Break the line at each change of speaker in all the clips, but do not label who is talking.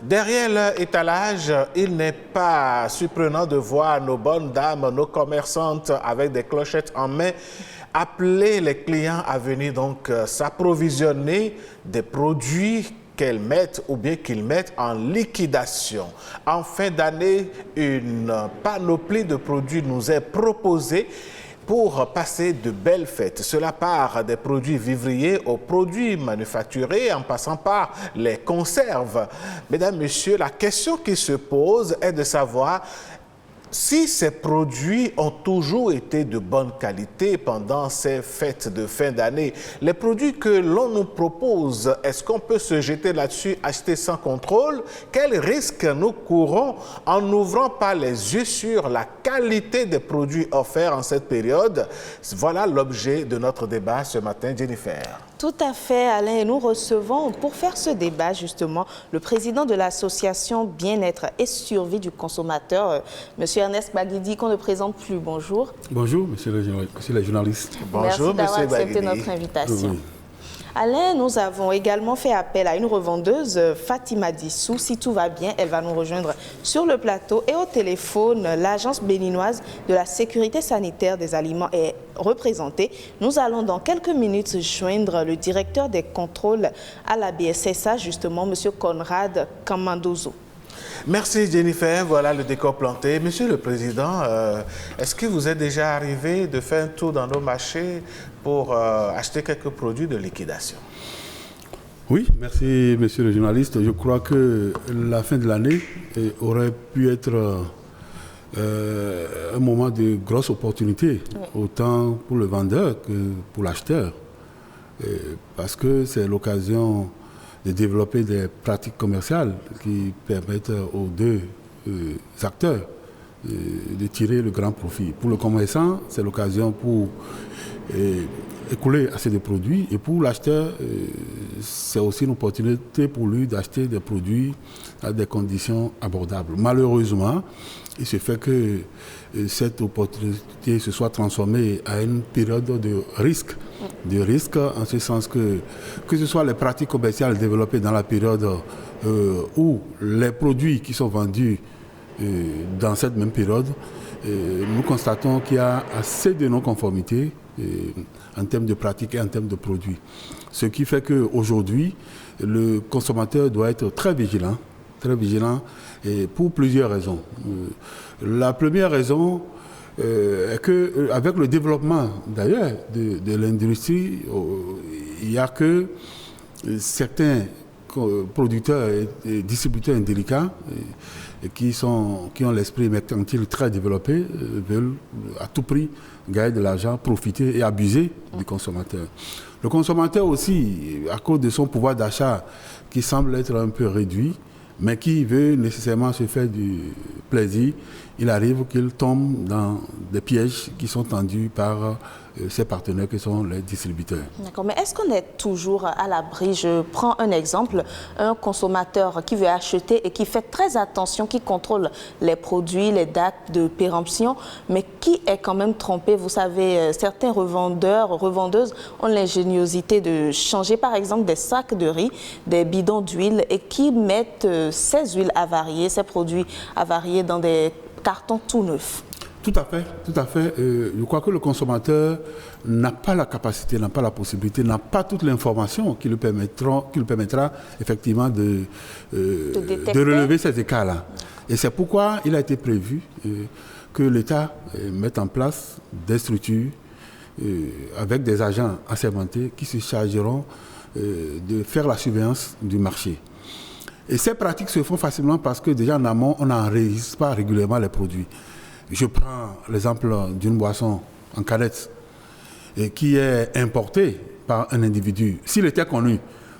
Derrière leur étalage, il n'est pas surprenant de voir nos bonnes dames, nos commerçantes avec des clochettes en main, appeler les clients à venir donc s'approvisionner des produits qu'elles mettent ou bien qu'ils mettent en liquidation. En fin d'année, une panoplie de produits nous est proposée pour passer de belles fêtes. Cela part des produits vivriers aux produits manufacturés, en passant par les conserves. Mesdames, Messieurs, la question qui se pose est de savoir si ces produits ont toujours été de bonne qualité pendant ces fêtes de fin d'année. Les produits que l'on nous propose, est-ce qu'on peut se jeter là-dessus, acheter sans contrôle? Quels risques nous courons en n'ouvrant pas les yeux sur la qualité des produits offerts en cette période? Voilà l'objet de notre débat ce matin, Jennifer.
Tout à fait, Alain. Et nous recevons, pour faire ce débat, justement, le président de l'association Bien-être et Survie du consommateur, M. Ernest Baguidi, qu'on ne présente plus. Bonjour.
Bonjour, monsieur le journaliste.
Bonjour,
merci d'avoir accepté
Baguidi.
notre invitation.
Oui.
Alain, nous avons également fait appel à une revendeuse, Fatima Dissou. Si tout va bien, elle va nous rejoindre sur le plateau. Et au téléphone, l'Agence béninoise de la sécurité sanitaire des aliments est représentée. Nous allons dans quelques minutes joindre le directeur des contrôles à la BSSA, justement, M. Conrad Kamandozo.
Merci Jennifer, voilà le décor planté. Monsieur le Président, est-ce que vous êtes déjà arrivé de faire un tour dans nos marchés pour acheter quelques produits de liquidation?
Oui, merci monsieur le journaliste. Je crois que la fin de l'année aurait pu être un moment de grosse opportunité, autant pour le vendeur que pour l'acheteur, parce que c'est l'occasion de développer des pratiques commerciales qui permettent aux deux acteurs de tirer le grand profit. Pour le commerçant, c'est l'occasion pour écouler assez de produits, et pour l'acheteur, c'est aussi une opportunité pour lui d'acheter des produits à des conditions abordables. Malheureusement, il se fait que cette opportunité se soit transformée à une période de risque. De risque en ce sens que ce soit les pratiques commerciales développées dans la période où les produits qui sont vendus dans cette même période, nous constatons qu'il y a assez de non-conformité en termes de pratiques et en termes de produits. Ce qui fait qu'aujourd'hui, le consommateur doit être très vigilant et pour plusieurs raisons. La première raison est qu'avec le développement d'ailleurs de l'industrie, il n'y a que certains producteurs et distributeurs indélicats qui ont l'esprit mercantile très développé, veulent à tout prix gagner de l'argent, profiter et abuser du consommateur. Le consommateur aussi, à cause de son pouvoir d'achat qui semble être un peu réduit, mais qui veut nécessairement se faire du plaisir, il arrive qu'il tombe dans des pièges qui sont tendus par ses partenaires qui sont les distributeurs.
D'accord, mais est-ce qu'on est toujours à l'abri? Je prends un exemple, un consommateur qui veut acheter et qui fait très attention, qui contrôle les produits, les dates de péremption, mais qui est quand même trompé. Vous savez, certains revendeuses ont l'ingéniosité de changer par exemple des sacs de riz, des bidons d'huile et qui mettent ces huiles avariées, ces produits avariés dans des cartons tout neufs.
Tout à fait. Je crois que le consommateur n'a pas la capacité, n'a pas la possibilité, n'a pas toute l'information qui lui permettra effectivement de relever ces écarts-là. Et c'est pourquoi il a été prévu que l'État mette en place des structures avec des agents assermentés qui se chargeront de faire la surveillance du marché. Et ces pratiques se font facilement parce que déjà en amont, on n'enregistre pas régulièrement les produits. Je prends l'exemple d'une boisson en canette qui est importée par un individu. S'il était connu,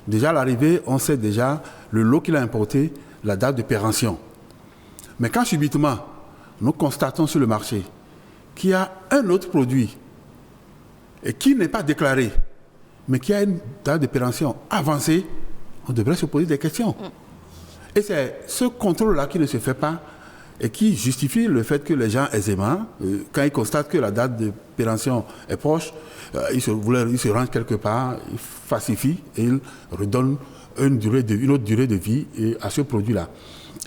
déjà à l'arrivée, on sait déjà le lot qu'il a importé, la date de péremption. Mais quand subitement, nous constatons sur le marché qu'il y a un autre produit et qui n'est pas déclaré, mais qui a une date de péremption avancée, on devrait se poser des questions. Et c'est ce contrôle-là qui ne se fait pas et qui justifie le fait que les gens aisément, quand ils constatent que la date de péremption est proche, ils se rangent quelque part, ils falsifient et ils redonnent une autre durée de vie à ce produit-là.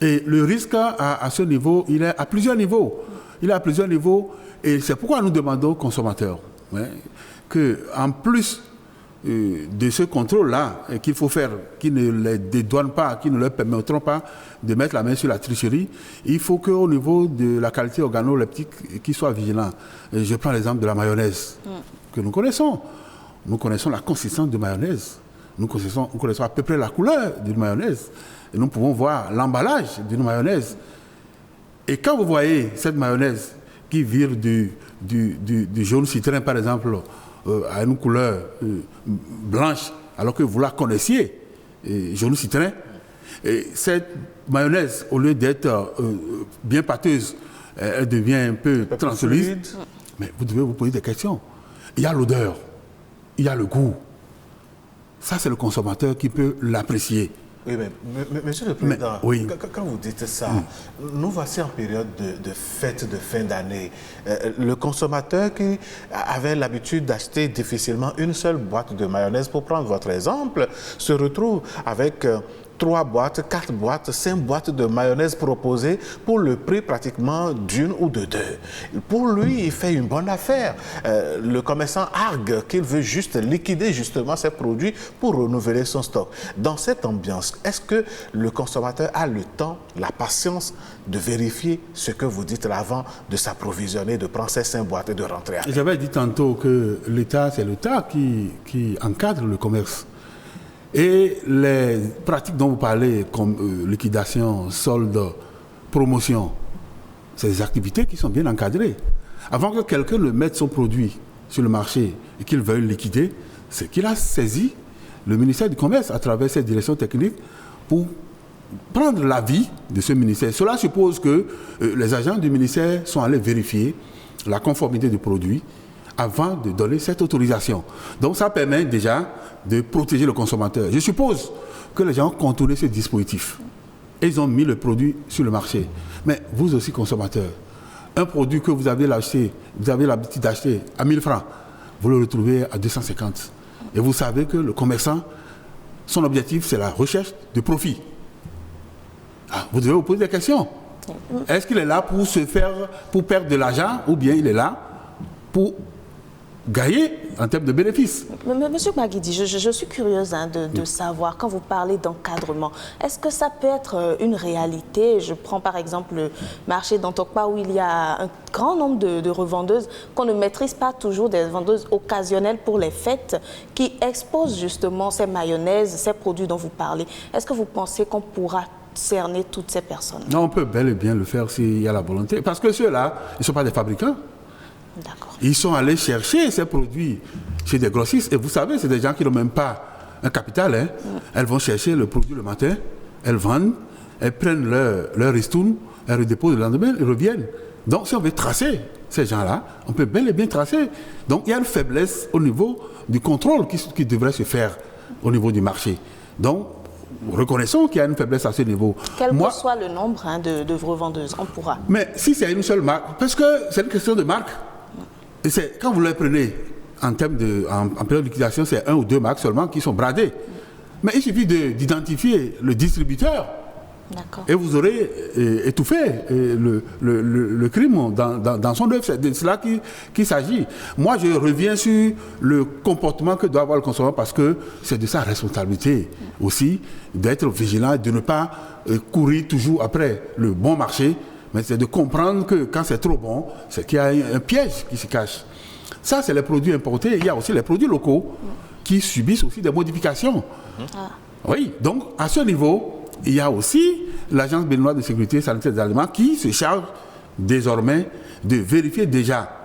Et le risque à ce niveau, il est à plusieurs niveaux. Et c'est pourquoi nous demandons aux consommateurs qu'en plus de ce contrôle-là qu'il faut faire, qui ne les dédouane pas, qui ne leur permettront pas de mettre la main sur la tricherie, il faut qu'au niveau de la qualité organoleptique, qu'ils soient vigilants. Et je prends l'exemple de la mayonnaise que nous connaissons. Nous connaissons la consistance de mayonnaise. Nous connaissons à peu près la couleur d'une mayonnaise. Et nous pouvons voir l'emballage d'une mayonnaise. Et quand vous voyez cette mayonnaise qui vire du jaune citron, par exemple, à une couleur blanche, alors que vous la connaissiez, jaune citron, et cette mayonnaise, au lieu d'être bien pâteuse, elle devient un peu translucide. Mais vous devez vous poser des questions. Il y a l'odeur, il y a le goût. Ça, c'est le consommateur qui peut l'apprécier.
Oui, mais Monsieur le Président,
oui.
Quand vous dites ça, nous voici en période de fête de fin d'année. Le consommateur qui avait l'habitude d'acheter difficilement une seule boîte de mayonnaise, pour prendre votre exemple, se retrouve avec 3 boîtes, 4 boîtes, 5 boîtes de mayonnaise proposées pour le prix pratiquement d'une ou de 2. Pour lui, il fait une bonne affaire. Le commerçant argue qu'il veut juste liquider justement ses produits pour renouveler son stock. Dans cette ambiance, est-ce que le consommateur a le temps, la patience de vérifier ce que vous dites avant de s'approvisionner, de prendre ces 5 boîtes et de rentrer à
J'avais dit tantôt que l'État, c'est l'État qui encadre le commerce. Et les pratiques dont vous parlez, comme liquidation, solde, promotion, c'est des activités qui sont bien encadrées. Avant que quelqu'un ne mette son produit sur le marché et qu'il veuille liquider, c'est qu'il a saisi le ministère du Commerce à travers cette direction technique pour prendre l'avis de ce ministère. Cela suppose que les agents du ministère sont allés vérifier la conformité du produit avant de donner cette autorisation. Donc ça permet déjà de protéger le consommateur. Je suppose que les gens ont contourné ce dispositif et ils ont mis le produit sur le marché. Mais vous aussi, consommateur, un produit que vous avez l'habitude d'acheter à 1000 francs, vous le retrouvez à 250. Et vous savez que le commerçant, son objectif, c'est la recherche de profit. Vous devez vous poser des questions. Est-ce qu'il est là pour perdre de l'argent, ou bien il est là pour gagner en termes de bénéfices?
Monsieur Baguidi, je suis curieuse de savoir, quand vous parlez d'encadrement, est-ce que ça peut être une réalité? Je prends par exemple le marché d'Antokpa où il y a un grand nombre de revendeuses qu'on ne maîtrise pas toujours, des vendeuses occasionnelles pour les fêtes qui exposent justement ces mayonnaises, ces produits dont vous parlez. Est-ce que vous pensez qu'on pourra cerner toutes ces personnes?
Non, on peut bel et bien le faire s'il y a la volonté. Parce que ceux-là, ils ne sont pas des fabricants. Ils sont allés chercher ces produits chez des grossistes. Et vous savez, c'est des gens qui n'ont même pas un capital. Elles vont chercher le produit le matin, elles vendent, elles prennent leur ristourne, elles redéposent le lendemain, elles reviennent. Donc, si on veut tracer ces gens-là, on peut bel et bien tracer. Donc, il y a une faiblesse au niveau du contrôle qui devrait se faire au niveau du marché. Donc, reconnaissons qu'il y a une faiblesse à ce niveau.
Quel que soit le nombre de revendeuses, on pourra.
Mais si c'est une seule marque, parce que c'est une question de marque. Et quand vous les prenez en période de liquidation, c'est 1 ou 2 marques seulement qui sont bradées. Mais il suffit d'identifier le distributeur. Et vous aurez étouffé le crime dans son œuvre. C'est de cela qu'il s'agit. Moi, je reviens sur le comportement que doit avoir le consommateur, parce que c'est de sa responsabilité aussi d'être vigilant, de ne pas courir toujours après le bon marché, mais c'est de comprendre que quand c'est trop bon, c'est qu'il y a un piège qui se cache. Ça, c'est les produits importés. Il y a aussi les produits locaux qui subissent aussi des modifications. Oui, donc à ce niveau, il y a aussi l'Agence béninoise de sécurité sanitaire des aliments qui se charge désormais de vérifier déjà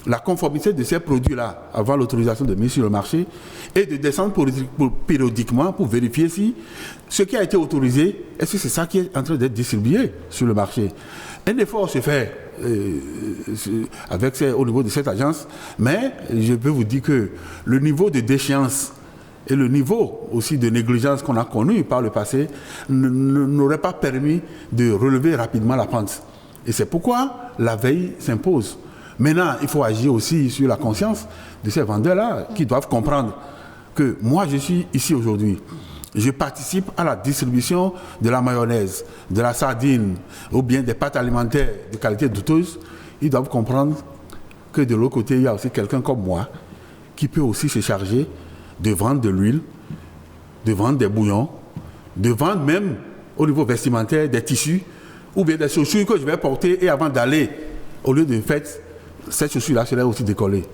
la conformité de ces produits-là avant l'autorisation de mise sur le marché et de descendre périodiquement pour vérifier si ce qui a été autorisé, est-ce que c'est ça qui est en train d'être distribué sur le marché. Un effort se fait au niveau de cette agence, mais je peux vous dire que le niveau de déchéance et le niveau aussi de négligence qu'on a connu par le passé n'aurait pas permis de relever rapidement la pente. Et c'est pourquoi la veille s'impose. Maintenant, il faut agir aussi sur la conscience de ces vendeurs-là qui doivent comprendre que moi, je suis ici aujourd'hui. je participe à la distribution de la mayonnaise, de la sardine ou bien des pâtes alimentaires de qualité douteuse, ils doivent comprendre que de l'autre côté, il y a aussi quelqu'un comme moi qui peut aussi se charger de vendre de l'huile, de vendre des bouillons, de vendre même au niveau vestimentaire des tissus ou bien des chaussures que je vais porter et avant d'aller au lieu de fête, cette chaussure-là serait aussi décollée.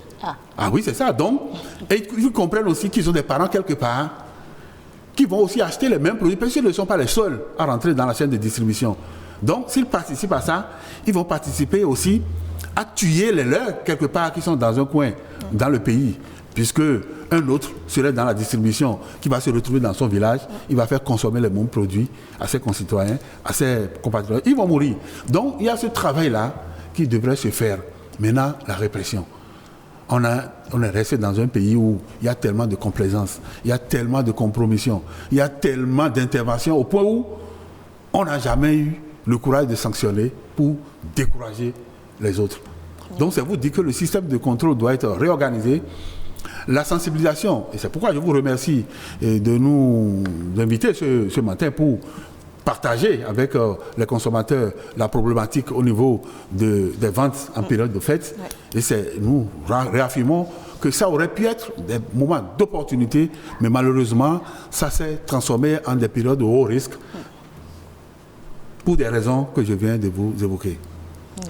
Ah oui, c'est ça. Donc, et ils comprennent aussi qu'ils ont des parents quelque part qui vont aussi acheter les mêmes produits parce qu'ils ne sont pas les seuls à rentrer dans la chaîne de distribution. Donc, s'ils participent à ça, ils vont participer aussi à tuer les leurs quelque part qui sont dans un coin, dans le pays. Puisque un autre serait dans la distribution, qui va se retrouver dans son village, il va faire consommer les mêmes produits à ses concitoyens, à ses compatriotes. Ils vont mourir. Donc, il y a ce travail-là qui devrait se faire. Maintenant, la répression. On est resté dans un pays où il y a tellement de complaisance, il y a tellement de compromission, il y a tellement d'interventions au point où on n'a jamais eu le courage de sanctionner pour décourager les autres. Donc, c'est vous dire que le système de contrôle doit être réorganisé. La sensibilisation, et c'est pourquoi je vous remercie de nous inviter ce matin pour partager avec les consommateurs la problématique au niveau des ventes en période de fête. Et nous réaffirmons que ça aurait pu être des moments d'opportunité, mais malheureusement, ça s'est transformé en des périodes de haut risque pour des raisons que je viens de vous évoquer.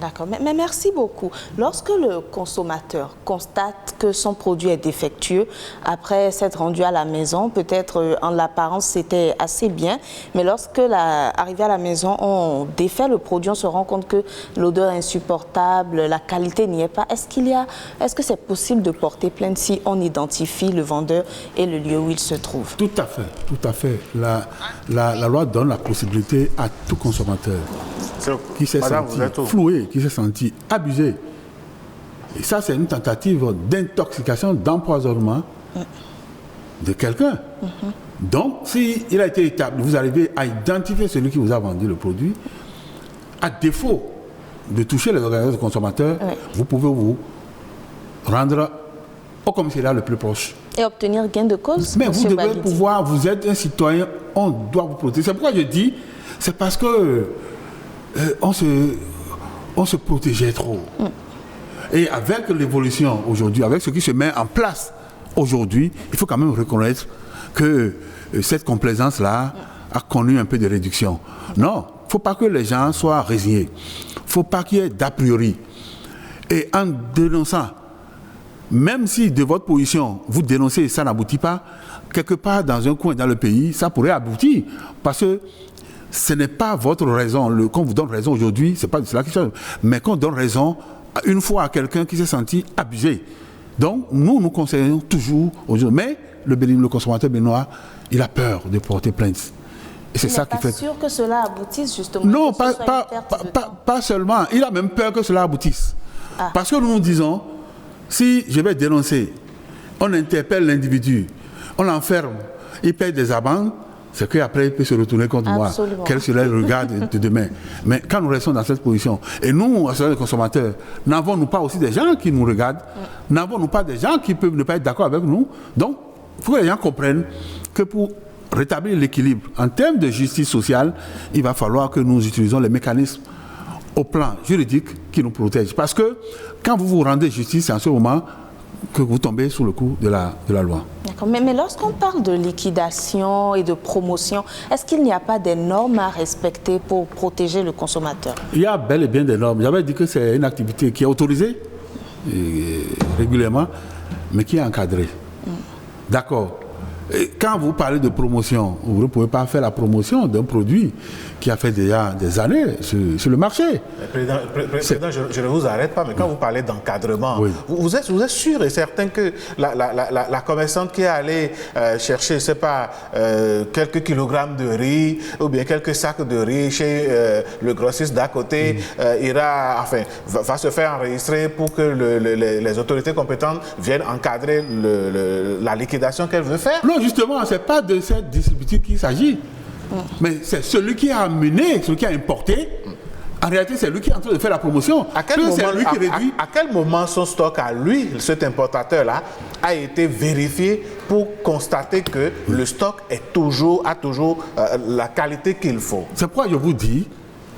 D'accord, mais merci beaucoup. Lorsque le consommateur constate que son produit est défectueux, après s'être rendu à la maison, peut-être en l'apparence c'était assez bien, mais lorsque arrivé à la maison, on défait le produit, on se rend compte que l'odeur est insupportable, la qualité n'y est pas. Est-ce que c'est possible de porter plainte si on identifie le vendeur et le lieu où il se trouve?
Tout à fait, tout à fait. La loi donne la possibilité à tout consommateur qui s'est senti floué, qui s'est senti abusé. Et ça, c'est une tentative d'intoxication, d'empoisonnement de quelqu'un. Donc, si il a été établi, vous arrivez à identifier celui qui vous a vendu le produit, à défaut de toucher les organisations de consommateurs, vous pouvez vous rendre au commissariat le plus proche.
Et obtenir gain de cause.
Mais vous devez pouvoir, vous êtes un citoyen, on doit vous protéger. C'est pourquoi je dis, c'est parce que on se protégeait trop. Et avec l'évolution aujourd'hui, avec ce qui se met en place aujourd'hui, il faut quand même reconnaître que cette complaisance-là a connu un peu de réduction. Non, il ne faut pas que les gens soient résignés. Il ne faut pas qu'il y ait d'a priori. Et en dénonçant, même si de votre position, vous dénoncez et ça n'aboutit pas, quelque part dans un coin dans le pays, ça pourrait aboutir. Parce que ce n'est pas votre raison. Qu'on vous donne raison aujourd'hui, ce n'est pas de cela qui change. Mais qu'on donne raison une fois à quelqu'un qui s'est senti abusé. Donc, nous conseillons toujours aujourd'hui. Mais le consommateur béninois, il a peur de porter plainte. Et c'est ça qui fait.
Il n'est pas sûr que cela aboutisse justement.
Non, pas seulement. Il a même peur que cela aboutisse. Parce que nous disons, si je vais dénoncer, on interpelle l'individu, on l'enferme, il paye des amendes, c'est qu'après il peut se retourner contre moi. Quel serait le regard de demain? Mais quand nous restons dans cette position, et nous, associations de consommateurs, n'avons-nous pas aussi des gens qui nous regardent? N'avons-nous pas des gens qui peuvent ne pas être d'accord avec nous? Donc, il faut que les gens comprennent que pour rétablir l'équilibre en termes de justice sociale, il va falloir que nous utilisons les mécanismes au plan juridique qui nous protègent. Parce que quand vous vous rendez justice, c'est en ce moment que vous tombez sous le coup de la loi.
D'accord. Mais lorsqu'on parle de liquidation et de promotion, est-ce qu'il n'y a pas des normes à respecter pour protéger le consommateur? Il
y a bel et bien des normes. J'avais dit que c'est une activité qui est autorisée régulièrement, mais qui est encadrée. D'accord. Et quand vous parlez de promotion, vous ne pouvez pas faire la promotion d'un produit qui a fait déjà des années sur le marché.
Président, je ne vous arrête pas, mais quand vous parlez d'encadrement, vous êtes sûr et certain que la commerçante qui est allée chercher, je ne sais pas, quelques kilogrammes de riz ou bien quelques sacs de riz chez le grossiste d'à côté, va se faire enregistrer pour que les autorités compétentes viennent encadrer la liquidation qu'elle veut faire?
Non, justement, ce n'est pas de cette distribution qu'il s'agit. Mais c'est celui qui a amené, celui qui a importé, En réalité, c'est lui qui est en train de faire la promotion.
À quel moment son stock à lui, cet importateur-là, a été vérifié pour constater que le stock a toujours la qualité qu'il faut?
C'est pourquoi je vous dis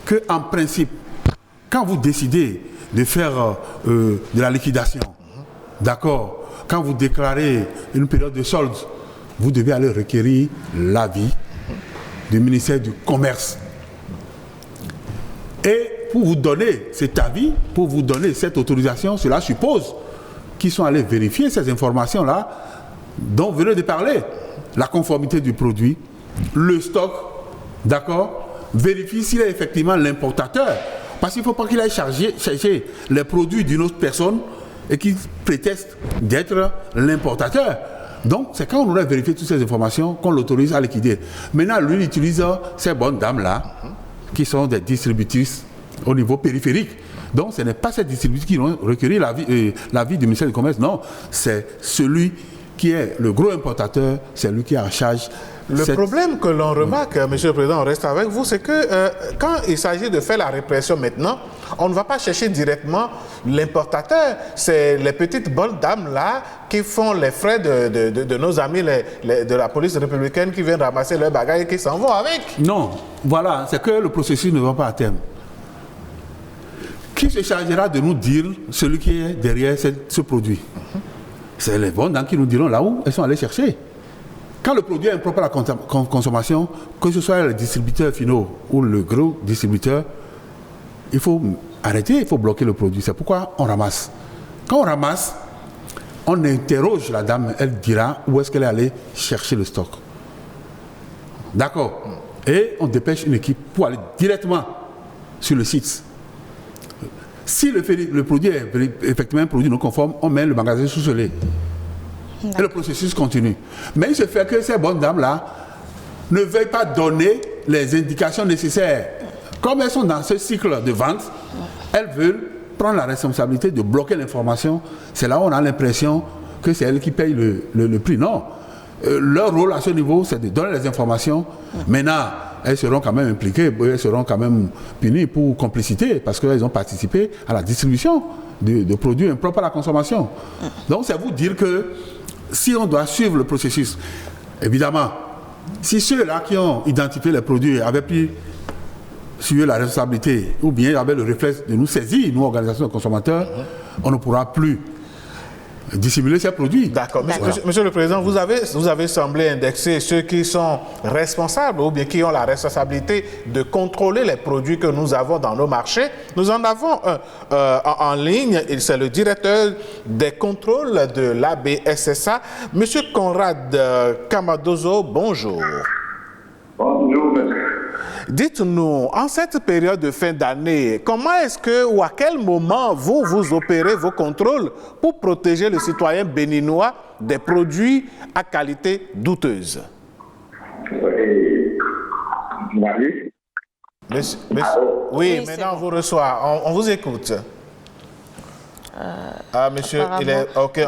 qu'en principe, quand vous décidez de faire de la liquidation, d'accord, quand vous déclarez une période de solde, vous devez aller requérir l'avis du ministère du Commerce. Et pour vous donner cet avis, pour vous donner cette autorisation, cela suppose qu'ils sont allés vérifier ces informations-là dont vous venez de parler. La conformité du produit, le stock, d'accord, vérifie s'il est effectivement l'importateur. Parce qu'il ne faut pas qu'il aille chercher les produits d'une autre personne et qu'il prétexte d'être l'importateur. Donc, c'est quand on aurait vérifié toutes ces informations qu'on l'autorise à liquider. Maintenant, lui, il utilise ces bonnes dames-là, qui sont des distributrices au niveau périphérique. Donc, ce n'est pas ces distributrices qui vont requérir l'avis du ministère du Commerce. Non, c'est celui qui est le gros importateur, c'est lui qui est en charge.
Le problème que l'on remarque, Monsieur le Président, on reste avec vous, c'est que quand il s'agit de faire la répression maintenant, on ne va pas chercher directement l'importateur. C'est les petites bonnes dames-là qui font les frais de nos amis de la police républicaine qui viennent ramasser leurs bagages et qui s'en vont avec.
Non, voilà, c'est que le processus ne va pas à terme. Qui se chargera de nous dire celui qui est derrière ce produit? C'est les bonnes dames qui nous diront là où elles sont allées chercher. Quand le produit est impropre à la consommation, que ce soit le distributeur finaux ou le gros distributeur, il faut arrêter, il faut bloquer le produit. C'est pourquoi on ramasse. Quand on ramasse, on interroge la dame, elle dira où est-ce qu'elle est allée chercher le stock. D'accord. Et on dépêche une équipe pour aller directement sur le site. Si le produit est effectivement un produit non conforme, on met le magasin sous scellé. Et le processus continue. Mais il se fait que ces bonnes dames-là ne veuillent pas donner les indications nécessaires. Comme elles sont dans ce cycle de vente, elles veulent prendre la responsabilité de bloquer l'information. C'est là où on a l'impression que c'est elles qui payent le prix. Non. Leur rôle à ce niveau, c'est de donner les informations. Maintenant, elles seront quand même impliquées, elles seront quand même punies pour complicité parce qu'elles ont participé à la distribution de produits impropres à la consommation. Donc, c'est vous dire que si on doit suivre le processus, évidemment, si ceux-là qui ont identifié les produits avaient pu suivre la responsabilité ou bien avaient le réflexe de nous saisir, nous, organisations de consommateurs, on ne pourra plus dissimuler ces produits.
D'accord. Monsieur le Président, vous avez semblé indexer ceux qui sont responsables ou bien qui ont la responsabilité de contrôler les produits que nous avons dans nos marchés. Nous en avons un en ligne, c'est le directeur des contrôles de l'ABSSA, Monsieur Conrad Camadozo. Bonjour.
Bonjour, monsieur.
Dites-nous, en cette période de fin d'année, comment est-ce que ou à quel moment vous opérez vos contrôles pour protéger le citoyen béninois des produits à qualité douteuse? Monsieur, oui, maintenant on vous reçoit, on vous écoute. Monsieur, il est ok.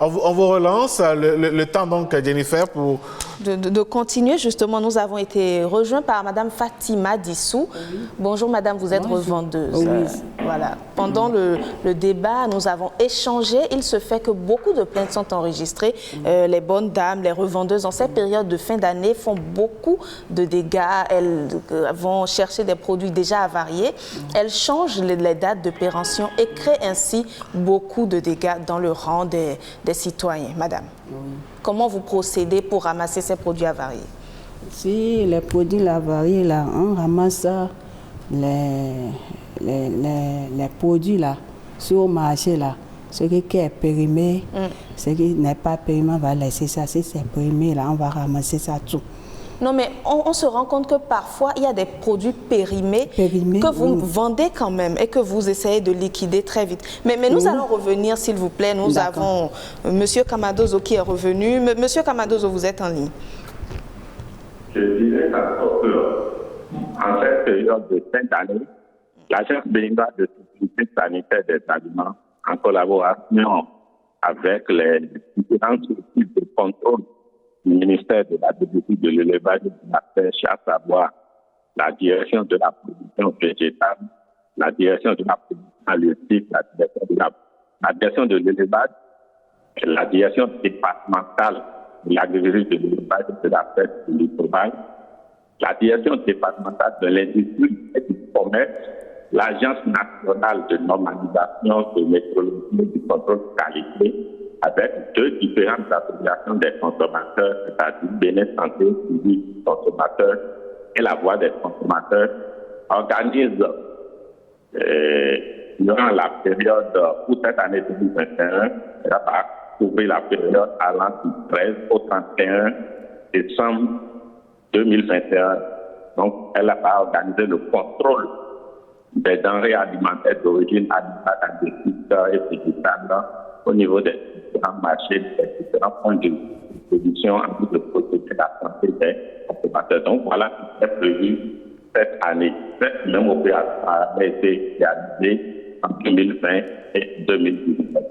On vous relance le temps donc, Jennifer, pour
de continuer. Justement, nous avons été rejoints par Madame Fatima Dissou. Oui. Bonjour, Madame, vous êtes revendeuse. Oui. Voilà. Pendant le débat, nous avons échangé. Il se fait que beaucoup de plaintes sont enregistrées. Les bonnes dames, les revendeuses, en cette période de fin d'année, font beaucoup de dégâts. Elles vont chercher des produits déjà avariés. Elles changent les dates de péremption et créent ainsi beaucoup de dégâts dans le rang des citoyens. Madame, comment vous procédez pour ramasser ces produits avariés?
Si les produits avariés, là, on ramasse les produits là, sur le marché, là, ce qui est périmé, ce qui n'est pas périmé, on va laisser ça. Si c'est périmé, là, on va ramasser ça tout.
Non, mais on se rend compte que parfois, il y a des produits périmés que vous vendez quand même et que vous essayez de liquider très vite. Mais nous allons revenir, s'il vous plaît. Nous avons Monsieur Camadozo qui est revenu. Monsieur Camadozo, vous êtes en ligne.
Je dirais d'abord qu'en cette période de fin d'année, l'Agence béninoise de sécurité sanitaire des aliments, en collaboration avec les différentes équipes de contrôle du ministère de l'Agriculture, de l'Élevage et de la Pêche, à savoir la direction de la production végétale, la direction de la production halieutique, la direction de l'élevage, la direction départementale de l'agriculture, de l'élevage, de la pêche, du littoral, la direction départementale de l'industrie et du commerce, l'Agence nationale de normalisation de métrologie et du contrôle de qualité, avec 2 différentes associations des consommateurs, c'est-à-dire Bénin Santé, Suivi consommateurs et la Voix des consommateurs, organisent durant la période pour cette année 2021, elle va couvrir la période allant du 13 au 31 décembre 2021. Donc, elle va organiser le contrôle des denrées alimentaires d'origine animale, agricole et végétale au niveau des différents marchés, des différents points de production en vue de protéger la santé des consommateurs. Donc, voilà ce qui est prévu cette année. Cette même opération a été réalisée en 2020 et 2019.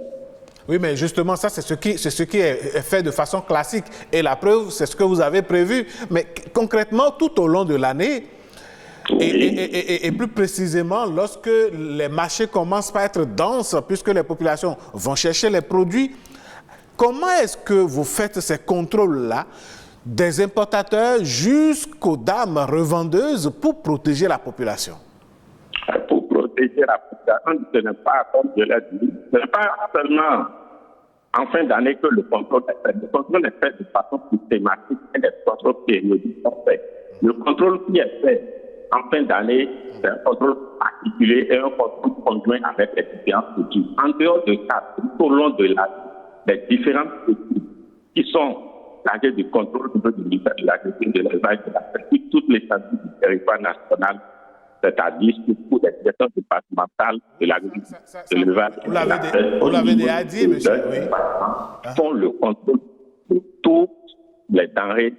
Oui, mais justement, ça, c'est ce qui est fait de façon classique. Et la preuve, c'est ce que vous avez prévu. Mais concrètement, tout au long de l'année, et plus précisément, lorsque les marchés commencent par être denses, puisque les populations vont chercher les produits, comment est-ce que vous faites ces contrôles-là des importateurs jusqu'aux dames revendeuses pour protéger la population?
Pour protéger la population, ce n'est pas, comme je l'ai dit, ce n'est pas seulement en fin d'année que le contrôle est fait. Le contrôle est fait de façon systématique et des contrôles périodiques sont faits. Le contrôle qui est fait en fin d'année, c'est un contrôle particulier et un contrôle conjoint avec les différentes structures. En dehors de ça, tout au long de l'année, les différentes structures qui sont chargées du contrôle du ministère de l'Agriculture, de l'élevage, de la pêche, toutes les services du territoire national, c'est-à-dire surtout les directions départementales de l'agriculture, de l'élevage, de la pêche.
Vous l'avez déjà dit, monsieur, oui.
Font le contrôle de toutes les denrées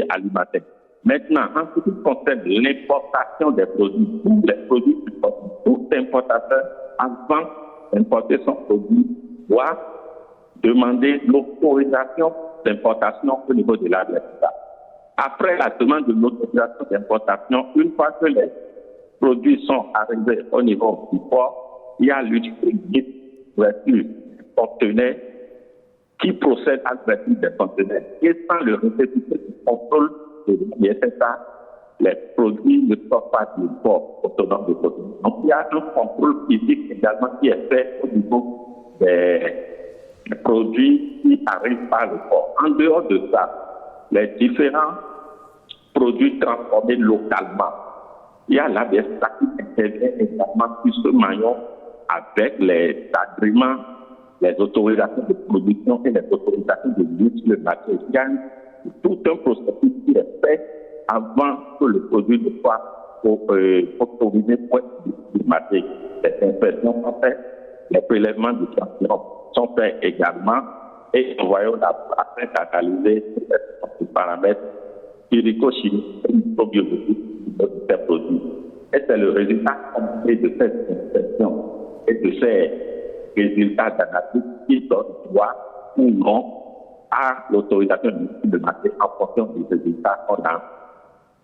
alimentaires. Maintenant, en ce qui concerne l'importation des produits, tous les produits importés, tout importateur, avant d'importer son produit, doit demander l'autorisation d'importation au niveau de l'État. Après la demande de l'autorisation d'importation, une fois que les produits sont arrivés au niveau du port, il y a l'utilité du conteneur qui procède à l'ouverture des conteneurs. Et sans le récépissé du contrôle de l'ISSA, les produits ne sortent pas du port autonome de Cotonou. Donc il y a un contrôle physique également qui est fait au niveau des produits qui arrivent par le port. En dehors de ça, les différents produits transformés localement, il y a l'ABSA qui intervient également sur ce maillon avec les agréments, les autorisations de production et les autorisations de mise sur le marché. Il y a tout un processus qui est fait avant que le produit ne soit autorisé pour être sur le marché. Les impressions sont faites, les prélèvements de champignons sont faits également et envoyés afin d'analyser les paramètres physico-chimiques et microbiologiques de ces produits. Et c'est le résultat complet de cette inspection et de ces résultats d'analyse qui donnent droit ou non à l'autorisation de marché en fonction des résultats qu'on a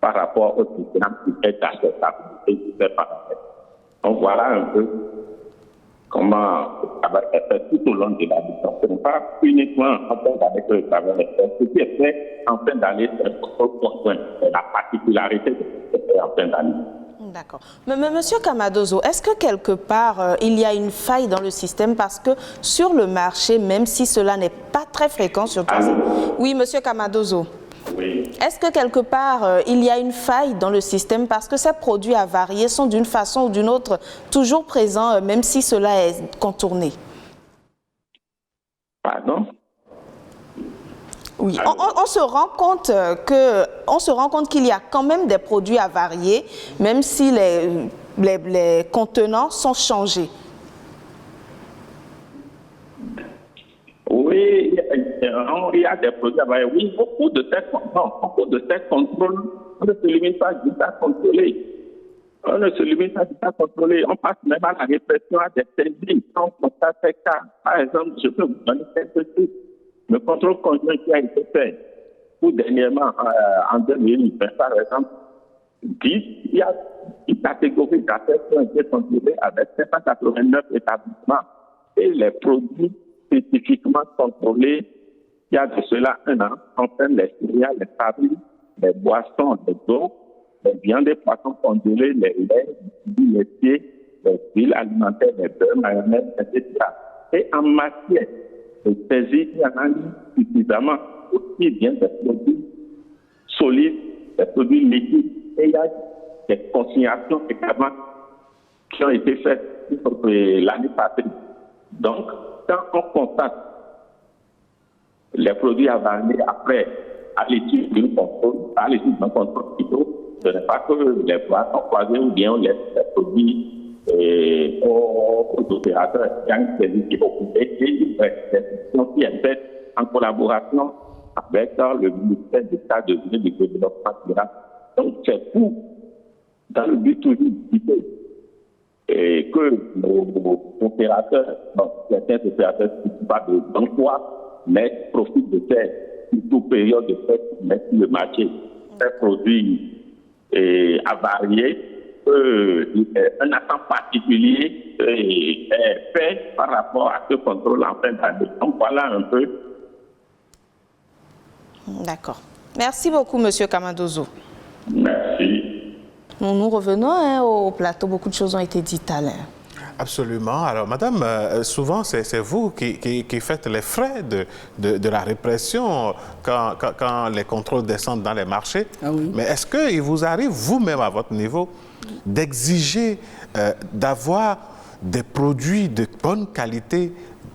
par rapport aux différents critères d'acceptabilité de ces paramètres. Donc voilà un peu comment le travail est fait tout au long de la mission. Ce n'est pas uniquement en fin d'année que le travail est fait. Ce qui est fait en fin d'année, c'est un contrôle conjoint. C'est la particularité de ce qui est fait en fin d'année.
D'accord. Mais Monsieur Kamadozo, est-ce que quelque part, il y a une faille dans le système parce que sur le marché, même si cela n'est pas très fréquent, surtout... Oui, Monsieur Kamadozo.
Oui.
Est-ce que quelque part, il y a une faille dans le système parce que ces produits avariés sont d'une façon ou d'une autre toujours présents, même si cela est contourné?
Pardon?
Oui, on se rend compte qu'il y a quand même des produits avariés, même si les contenants sont changés.
Oui, il y a des produits avariés. Oui, beaucoup de ces contrôles, on ne se limite pas juste à contrôler. On ne se limite pas juste à contrôler. On passe même à la répression à des saisies. Quand on constate ces cas, par exemple, je peux vous donner quelques trucs. Le contrôle conjoint qui a été fait tout dernièrement en 2020, par exemple, il y a une catégorie d'affaires qui ont été contrôlées avec 789 établissements. Et les produits spécifiquement contrôlés, il y a de cela un an, concernent les céréales, les farines, les boissons, les eaux, les viandes et poissons congelés, les laits, les produits laitiers, les huiles alimentaires, les beurres, mayonnaise, etc. Et en matière de saisie, il y en a suffisamment, aussi bien des produits solides, des produits liquides. Et il y a des consignations également qui ont été faites l'année passée. Donc, quand on constate les produits avariés après, à l'étude d'un contrôle plutôt, ce n'est pas que les boissons croisées ou bien les produits aux opérateurs qui ont une saisie qui est occupée et des institutions qui est faite en collaboration avec le ministère d'État de développement durable. Donc, c'est pour, dans le but toujours d'éviter que nos opérateurs, certains opérateurs qui ne sont pas d'emploi, mais profitent de cette surtout période de fête, mettre sur le marché ces produits avariés. Un attente particulier est fait par rapport à ce contrôle en fin d'année. Donc voilà un peu.
D'accord. Merci beaucoup, Monsieur Kamadozo.
Merci.
Nous revenons au plateau. Beaucoup de choses ont été dites à l'heure.
Absolument. Alors, madame, souvent, c'est vous qui faites les frais de la répression quand les contrôles descendent dans les marchés.
Ah oui.
Mais est-ce qu'il vous arrive, vous-même, à votre niveau, d'exiger d'avoir des produits de bonne qualité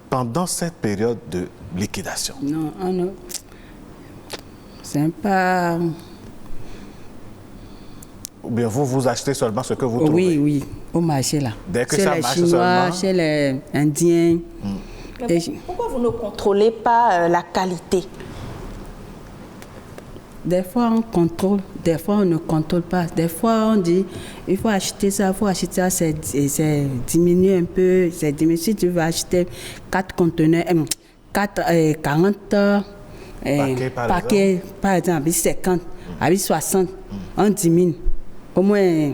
pendant cette période de liquidation?
Non, non. C'est pas...
Ou bien vous achetez seulement ce que vous trouvez?
Oui, au marché là.
Dès que
chez
ça
les
marche
Chinois,
seulement?
chez les Indiens.
Pourquoi vous ne contrôlez pas la qualité? Des
fois on contrôle, des fois on ne contrôle pas. Des fois on dit il faut acheter ça, c'est diminué un peu. Si tu veux acheter 4 conteneurs, 40 paquets, par exemple, avec 50, avec 60, on diminue. Au moins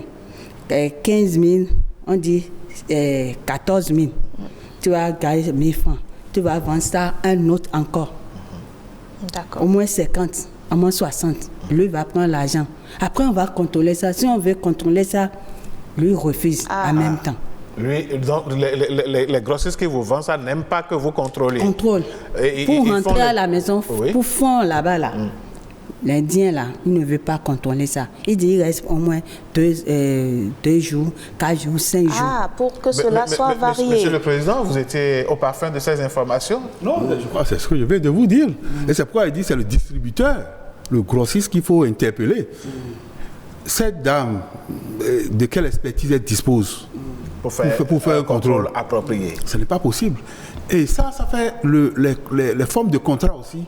15 000, on dit 14 000. Tu vas gagner 1000 francs. Tu vas vendre ça à un autre encore.
D'accord.
Au moins 50, au moins 60. Lui va prendre l'argent. Après, on va contrôler ça. Si on veut contrôler ça, lui refuse en même temps.
Lui, donc, les grossistes qui vous vendent ça n'aiment pas que vous contrôlez.
Contrôle. Pour rentrer à la maison, pour fond là-bas, là. L'Indien, là, il ne veut pas contrôler ça. Il dit qu'il reste au moins 2 jours, 4 jours, 5 jours.
Ah, pour que cela soit varié.
Monsieur le Président, vous étiez au parfum de ces informations?
Non, je crois que c'est ce que je viens de vous dire. Et c'est pourquoi il dit que c'est le distributeur, le grossiste qu'il faut interpeller. Cette dame, de quelle expertise elle dispose
pour faire un contrôle approprié? Ce
n'est pas possible. Et ça fait les formes de contrat aussi.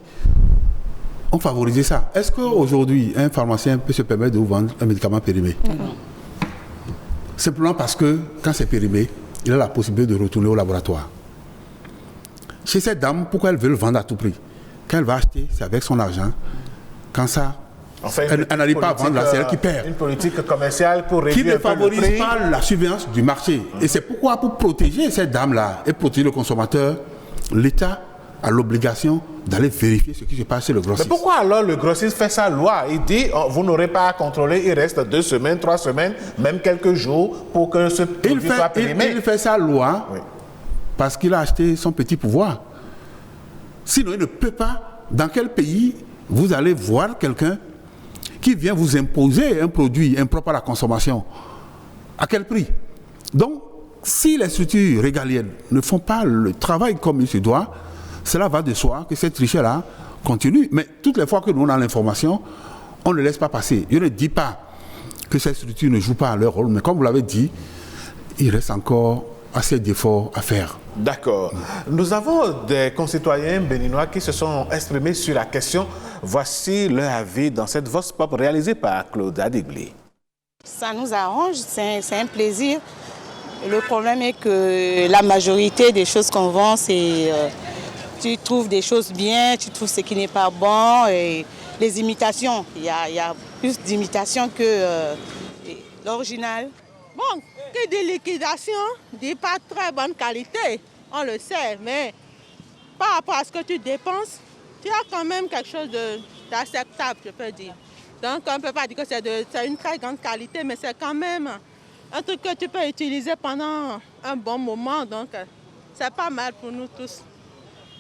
On favorisait ça. Est-ce qu'aujourd'hui, un pharmacien peut se permettre de vous vendre un médicament périmé? Simplement parce que, quand c'est périmé, il a la possibilité de retourner au laboratoire. Chez cette dame, pourquoi elle veut le vendre à tout prix? Quand elle va acheter, c'est avec son argent. Quand ça,
enfin,
elle n'arrive pas à vendre, là, c'est elle qui perd.
Une politique commerciale pour réduire
qui ne favorise pas la surveillance du marché. Et c'est pourquoi, pour protéger cette dame-là et protéger le consommateur, l'État a l'obligation d'aller vérifier ce qui se passe chez le grossiste.
Mais pourquoi alors le grossiste fait sa loi? Il dit, vous n'aurez pas à contrôler, il reste 2 semaines, 3 semaines, même quelques jours pour que ce produit soit périmé.
Il fait sa loi parce qu'il a acheté son petit pouvoir. Sinon, il ne peut pas. Dans quel pays vous allez voir quelqu'un qui vient vous imposer un produit impropre à la consommation? À quel prix? Donc, si les structures régaliennes ne font pas le travail comme il se doit, cela va de soi que cette triche-là continue. Mais toutes les fois que nous avons l'information, on ne laisse pas passer. Je ne dis pas que ces structures ne jouent pas leur rôle, mais comme vous l'avez dit, il reste encore assez d'efforts à faire.
D'accord. Nous avons des concitoyens béninois qui se sont exprimés sur la question. Voici leur avis dans cette Vox Pop réalisée par Claude Adigblé.
Ça nous arrange, c'est un plaisir. Le problème est que la majorité des choses qu'on vend, c'est... tu trouves des choses bien, tu trouves ce qui n'est pas bon. Et les imitations, il y a plus d'imitations que l'original.
Bon, que des liquidations, dit pas très bonne qualité, on le sait, mais par rapport à ce que tu dépenses, tu as quand même quelque chose d'acceptable, je peux dire. Donc on ne peut pas dire que c'est une très grande qualité, mais c'est quand même un truc que tu peux utiliser pendant un bon moment, donc c'est pas mal pour nous tous.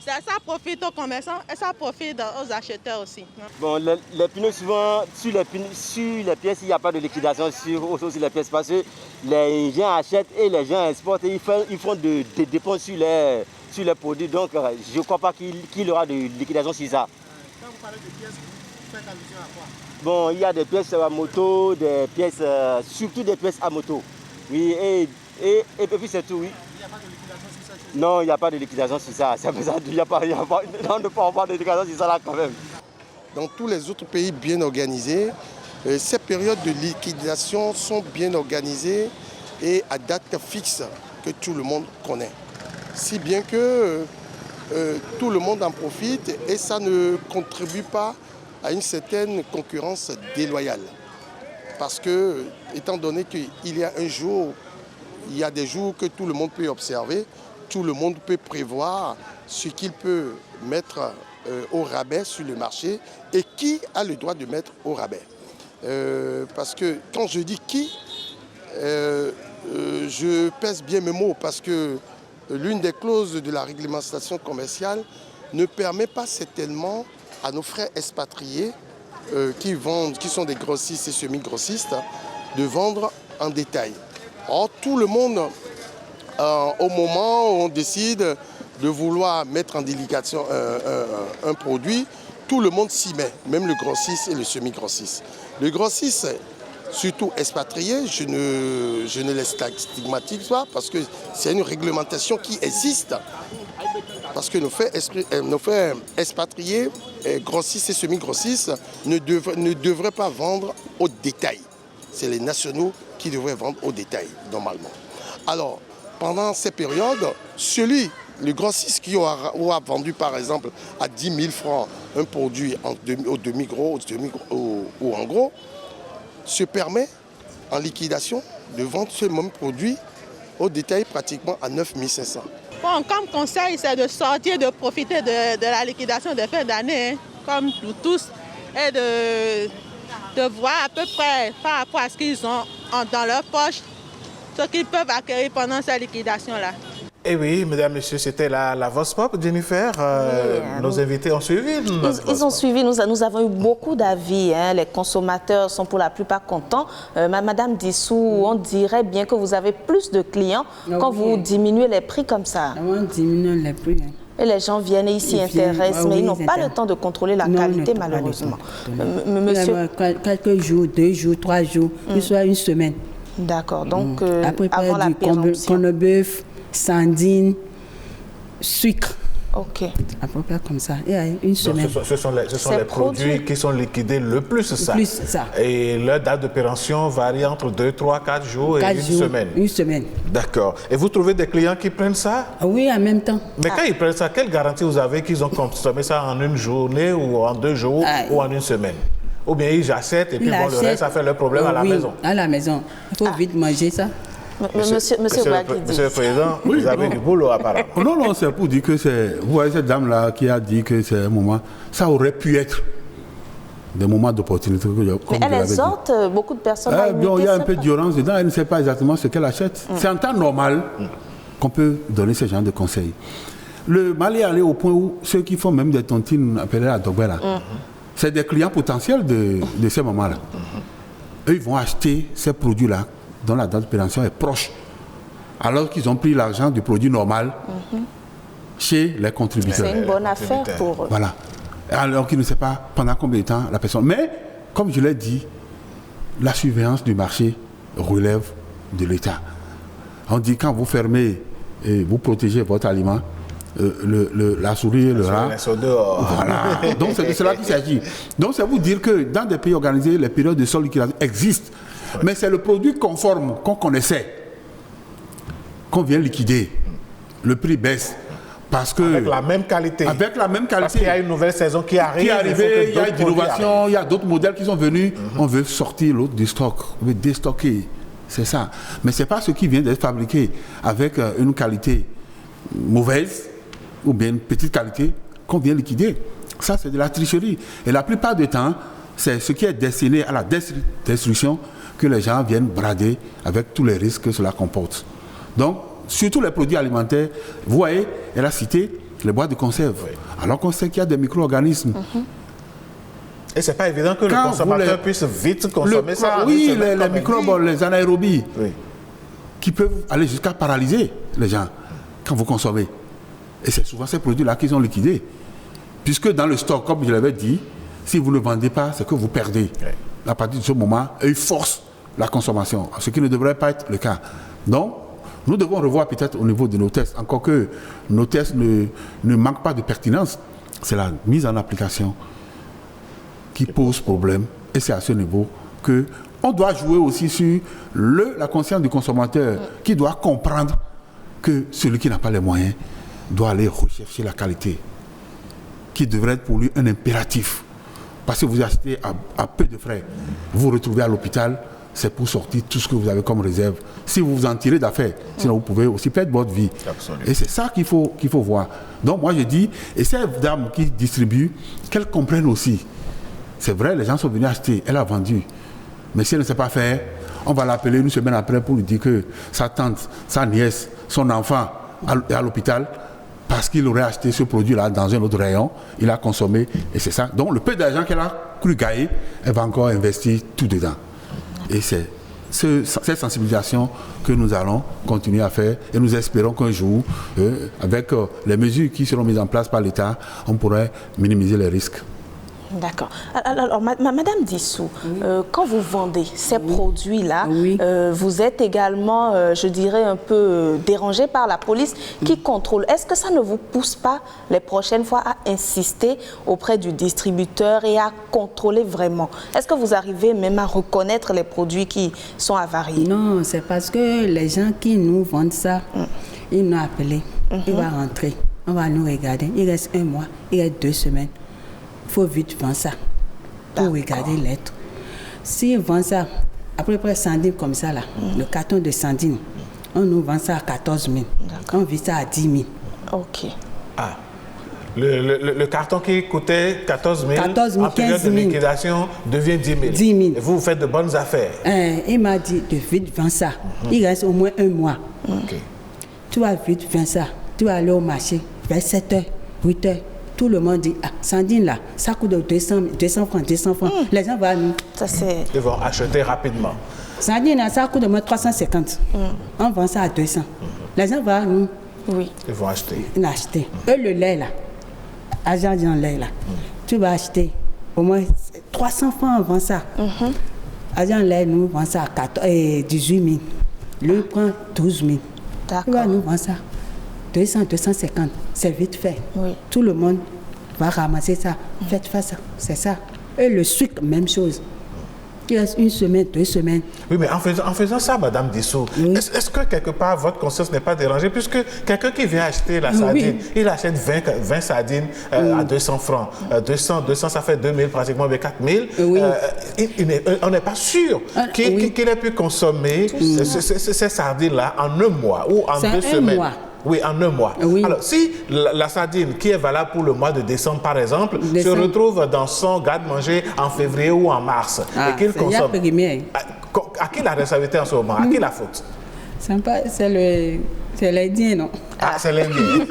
Ça profite aux commerçants et ça profite aux acheteurs aussi.
Bon, les pneus, souvent, sur les pièces, il n'y a pas de liquidation sur les pièces parce que les gens achètent et les gens exportent et ils font des dépenses sur les produits. Donc, je ne crois pas qu'il y aura de liquidation sur ça.
Quand vous parlez de pièces, vous faites allusion à quoi?
Bon, il y a des pièces à moto, des pièces, surtout des pièces à moto. Oui, et puis c'est tout, oui.
Il n'y a pas de liquidation sur ça?
Non, il n'y a pas de liquidation sur ça. C'est pour ça qu'il n'y a pas, on ne peut pas avoir de liquidation sur ça là quand même.
Dans tous les autres pays bien organisés, ces périodes de liquidation sont bien organisées et à date fixe que tout le monde connaît. Si bien que tout le monde en profite et ça ne contribue pas à une certaine concurrence déloyale. Parce que, étant donné qu'il y a un jour, il y a des jours que tout le monde peut observer, tout le monde peut prévoir ce qu'il peut mettre au rabais sur le marché et qui a le droit de mettre au rabais. Parce que quand je dis qui, je pèse bien mes mots parce que l'une des clauses de la réglementation commerciale ne permet pas certainement à nos frères expatriés qui sont des grossistes et semi-grossistes de vendre en détail. Or, tout le monde, au moment où on décide de vouloir mettre en délication un produit, tout le monde s'y met, même le grossiste et le semi-grossiste. Le grossiste, surtout expatrié, je ne les stigmatise pas parce que c'est une réglementation qui existe. Parce que nos frères expatriés, grossistes et semi-grossistes, ne devraient pas vendre au détail. C'est les nationaux qui devraient vendre au détail, normalement. Alors, pendant ces périodes, le grossiste qui aura vendu, par exemple, à 10 000 francs un produit au demi-gros ou en gros, se permet, en liquidation, de vendre ce même produit au détail pratiquement à 9 500.
Bon, comme conseil, c'est de sortir, de profiter de la liquidation de fin d'année, comme nous tous, et de voir à peu près par rapport à ce qu'ils ont dans leur poche, ce qu'ils peuvent acquérir pendant cette liquidation-là.
Eh oui, mesdames, messieurs, c'était la Vox Pop, Jennifer. Nos invités ont suivi.
Ils ont suivi. Nous avons eu beaucoup d'avis. Hein. Les consommateurs sont pour la plupart contents. Madame Dissou, on dirait bien que vous avez plus de clients quand vous diminuez les prix comme ça.
On diminue les prix. Hein.
Et les gens viennent ici, s'intéressent, mais ils n'ont pas le temps de contrôler la qualité, malheureusement.
Monsieur... Quelques jours, 2 jours, 3 jours, soit une semaine.
D'accord. Donc,
après,
avant la péremption.
Corned-beef, sardines, sucre.
Ok.
À peu près comme ça. Et une semaine.
Ce sont les produits qui sont liquidés le plus, ça. Et leur date de péremption varie entre 2, 3, 4 jours et une semaine.
Une semaine.
D'accord. Et vous trouvez des clients qui prennent ça?
Oui, en même temps.
Mais quand ils prennent ça, quelle garantie vous avez qu'ils ont consommé ça en une journée ou en 2 jours ou en une semaine? Ou bien ils achètent et puis bon, le reste, ça fait leur problème à la maison?
À la maison. Il faut vite manger ça.
Monsieur
le Président, vous avez du boulot apparemment.
Non, c'est pour dire que c'est... Vous voyez cette dame-là qui a dit que c'est un moment... Ça aurait pu être des moments d'opportunité.
Mais elle exhorte beaucoup de personnes à imiter.
Il y a un peu d'ignorance dedans, elle ne sait pas exactement ce qu'elle achète. C'est en temps normal qu'on peut donner ce genre de conseils. Le mal est allé au point où ceux qui font même des tontines appelées la dogbella, c'est des clients potentiels de ces moments-là. Eux, ils vont acheter ces produits-là dont la date de péremption est proche, alors qu'ils ont pris l'argent du produit normal chez les contributeurs.
C'est une bonne affaire pour eux.
Voilà. Alors qu'ils ne savent pas pendant combien de temps la personne... Mais, comme je l'ai dit, la surveillance du marché relève de l'État. On dit quand vous fermez et vous protégez votre aliment, la souris et le rat... Voilà. Donc c'est de cela qu'il s'agit. Donc c'est vous dire que dans des pays organisés, les périodes de solde liquidation existent. Mais c'est le produit conforme qu'on connaissait, qu'on vient liquider. Le prix baisse. Parce que,
avec la même qualité.
Avec la même qualité.
Parce qu'il y a une nouvelle saison qui arrive.
Il y a une innovation, il y a d'autres modèles qui sont venus. On veut sortir l'autre du stock, on veut déstocker. c'est ça. Mais ce n'est pas ce qui vient d'être fabriqué avec une qualité mauvaise ou bien une petite qualité qu'on vient liquider. Ça, c'est de la tricherie. Et la plupart du temps, c'est ce qui est destiné à la destruction que les gens viennent brader avec tous les risques que cela comporte. Donc, surtout les produits alimentaires, vous voyez, elle a cité les boîtes de conserve, alors qu'on sait qu'il y a des micro-organismes.
Et c'est pas évident que le consommateur puisse vite consommer ça.
Oui, les microbes, les anaérobies, qui peuvent aller jusqu'à paralyser les gens quand vous consommez. Et c'est souvent ces produits-là qu'ils ont liquidés. Puisque dans le stock, comme je l'avais dit, si vous ne le vendez pas, c'est que vous perdez. À partir de ce moment, ils forcent la consommation, ce qui ne devrait pas être le cas. Donc, nous devons revoir peut-être au niveau de nos tests, encore que nos tests ne manquent pas de pertinence. C'est la mise en application qui pose problème. Et c'est à ce niveau qu'on doit jouer aussi sur la conscience du consommateur qui doit comprendre que celui qui n'a pas les moyens doit aller rechercher la qualité, qui devrait être pour lui un impératif. Parce que vous achetez à peu de frais, vous vous retrouvez à l'hôpital, c'est pour sortir tout ce que vous avez comme réserve. Si vous vous en tirez d'affaires, sinon vous pouvez aussi perdre votre vie. Absolument. Et c'est ça qu'il faut voir. Donc moi je dis, et ces dames qui distribuent, qu'elles comprennent aussi. C'est vrai, les gens sont venus acheter, elle a vendu. Mais si elle ne sait pas faire, on va l'appeler une semaine après pour lui dire que sa tante, sa nièce, son enfant est à l'hôpital parce qu'il aurait acheté ce produit-là dans un autre rayon, il a consommé, et c'est ça. Donc le peu d'argent qu'elle a cru gagner, elle va encore investir tout dedans. Et c'est cette sensibilisation que nous allons continuer à faire, et nous espérons qu'un jour, avec les mesures qui seront mises en place par l'État, on pourrait minimiser les risques.
D'accord. Alors, Madame Dissou, quand vous vendez ces produits-là, vous êtes également, je dirais, un peu dérangé par la police qui contrôle. Est-ce que ça ne vous pousse pas les prochaines fois à insister auprès du distributeur et à contrôler vraiment? Est-ce que vous arrivez même à reconnaître les produits qui sont avariés?
Non, c'est parce que les gens qui nous vendent ça, ils nous ont appelés. Il va rentrer, on va nous regarder. Il reste 1 mois, il reste 2 semaines. Il faut vite vendre ça pour regarder l'être. Si on vend ça, à peu près 100 000 comme ça, là, le carton de 100 000, on nous vend ça à 14 000. On vend ça à 10 000.
Ok.
Ah. Le carton qui coûtait 14 000,
14 000
en période de liquidation devient 10 000.
10 000.
Et vous faites de bonnes affaires.
Il m'a dit de vite vendre ça. Il reste au moins 1 mois. Tu vas vite vendre ça. Tu vas aller au marché vers 7 h, 8 h. Tout le monde dit, sardine là, ça coûte 200 francs. Les gens vont nous.
Ils vont acheter rapidement.
Sardine là, ça coûte au moins 350. On vend ça à 200. Les gens vont nous.
Oui.
Ils vont acheter.
Ils vont acheter. Eux, le lait là, agent dans le lait là, tu vas acheter au moins 300 francs, on vend ça. Agent lait, nous vend ça à 18 000. Lui prend 12 000.
D'accord.
Il va nous vendre ça. 200, 250, c'est vite fait.
Oui.
Tout le monde va ramasser ça. Faites ça, c'est ça. Et le sucre, même chose. Il reste 1 semaine, 2 semaines.
Oui, mais en faisant ça, Madame Dissou, est-ce que quelque part votre conscience n'est pas dérangée? Puisque quelqu'un qui vient acheter la sardine, il achète 20 sardines à 200 francs. 200, ça fait 2000 pratiquement, mais 4000. On n'est pas sûr qu'il ait pu consommer ces sardines-là en 1 mois ou en 2 semaines.
Mois.
Oui, en 1 mois.
Oui.
Alors, si la sardine qui est valable pour le mois de décembre, par exemple, se retrouve dans son garde-manger en février ou en mars, et qu'il consomme, à qui la responsabilité en ce moment? À qui la faute?
C'est l'Indien, non?
Ah, c'est l'Indien.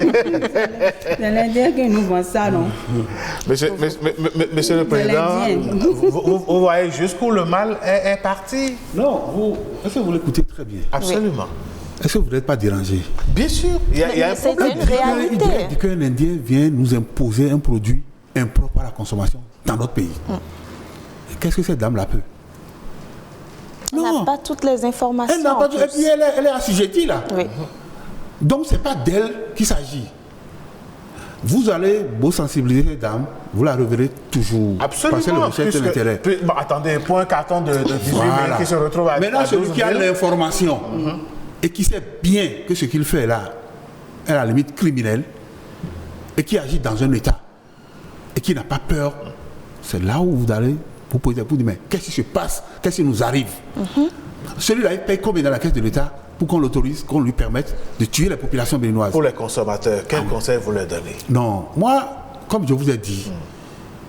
C'est l'Indien qui nous vend ça, non?
Monsieur le Président, vous voyez jusqu'où le mal est parti?
Non, est-ce que vous l'écoutez très bien?
Absolument.
Est-ce que vous n'êtes pas dérangé?
Bien sûr, il y a un problème.
C'est une réalité.
Il dit qu'un Indien vient nous imposer un produit impropre à la consommation dans notre pays. Qu'est-ce que cette dame-là peut?
On n'a pas toutes les informations.
Elle n'a pas tout, et puis elle est assujettie là.
Oui.
Donc ce n'est pas d'elle qu'il s'agit. Vous allez beau sensibiliser les dames, vous la reverrez toujours.
Absolument.
Parce qu'elle recherche l'intérêt.
Attendez, pour un carton de 18 000 qui se retrouve à
maintenant,
12 000.
celui qui a l'information et qui sait bien que ce qu'il fait là est à la limite criminelle et qui agit dans un état et qui n'a pas peur, c'est là où vous allez vous poser pour dire mais qu'est-ce qui se passe? Qu'est-ce qui nous arrive? Celui-là, il paye combien dans la caisse de l'État pour qu'on l'autorise, qu'on lui permette de tuer la population béninoise?
Pour les consommateurs, quel conseil vous leur donnez?
Non, moi, comme je vous ai dit,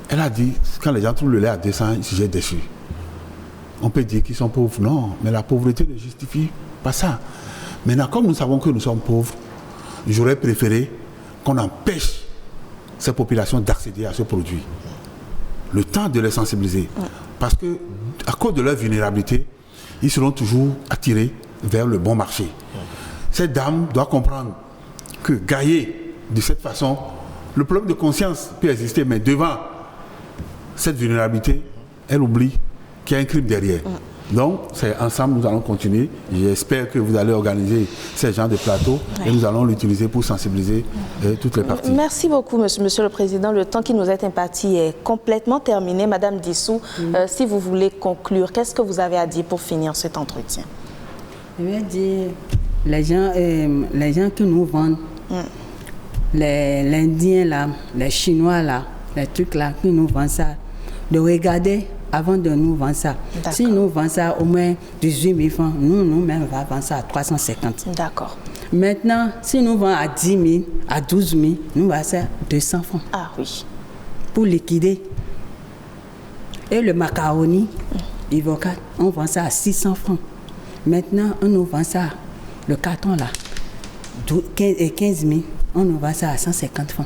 elle a dit, quand les gens trouvent le lait à 200, ils se jettent dessus. On peut dire qu'ils sont pauvres, non, mais la pauvreté ne justifie pas ça. Maintenant, comme nous savons que nous sommes pauvres, j'aurais préféré qu'on empêche ces populations d'accéder à ce produit. Le temps de les sensibiliser. Parce que, à cause de leur vulnérabilité, ils seront toujours attirés vers le bon marché. Cette dame doit comprendre que gagner de cette façon, le problème de conscience peut exister, mais devant cette vulnérabilité, elle oublie qu'il y a un crime derrière. Donc, c'est ensemble, nous allons continuer. J'espère que vous allez organiser ces genres de plateaux et nous allons l'utiliser pour sensibiliser toutes les parties.
Merci beaucoup, monsieur le Président. Le temps qui nous est imparti est complètement terminé. Madame Dissou, si vous voulez conclure, qu'est-ce que vous avez à dire pour finir cet entretien?
Je vais dire, les gens qui nous vendent, les Indiens là, les Chinois là, les trucs là, qui nous vendent ça, de regarder avant de nous vendre ça. Si nous vendons ça au moins 18 000 francs, nous-mêmes, on va vendre ça à 350.
D'accord.
Maintenant, si nous vendons à 10 000, à 12 000, nous vendons ça à 200 francs.
Ah oui.
Pour liquider. Et le macaroni, on vend ça à 600 francs. Maintenant, on nous vend ça, le carton là, 15 000. On nous vend ça à 150 francs.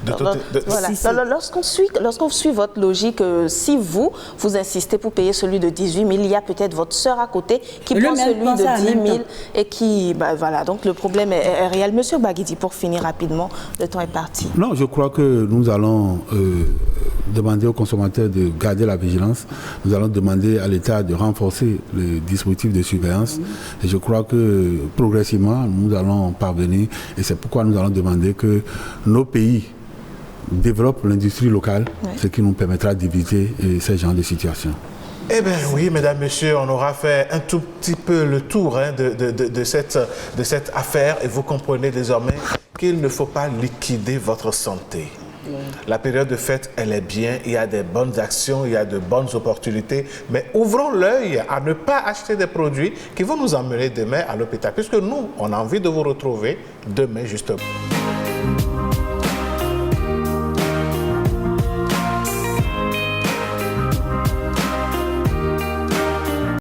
D'accord. Voilà. Lorsqu'on suit votre logique, si vous insistez pour payer celui de 18 000, il y a peut-être votre sœur à côté qui prend celui de 10 000 et qui... voilà, donc le problème est réel. Monsieur Baguidi, pour finir rapidement, le temps est parti.
Non, je crois que nous allons demander aux consommateurs de garder la vigilance. Nous allons demander à l'État de renforcer les dispositifs de surveillance. Et je crois que progressivement, nous allons parvenir. Et c'est pourquoi nous allons demander que nos pays développent l'industrie locale, ce qui nous permettra d'éviter ces genres de situations.
Eh bien oui, mesdames, messieurs, on aura fait un tout petit peu le tour de cette affaire et vous comprenez désormais qu'il ne faut pas liquider votre santé. La période de fête, elle est bien, il y a des bonnes actions, il y a de bonnes opportunités, mais ouvrons l'œil à ne pas acheter des produits qui vont nous emmener demain à l'hôpital, puisque nous, on a envie de vous retrouver demain justement.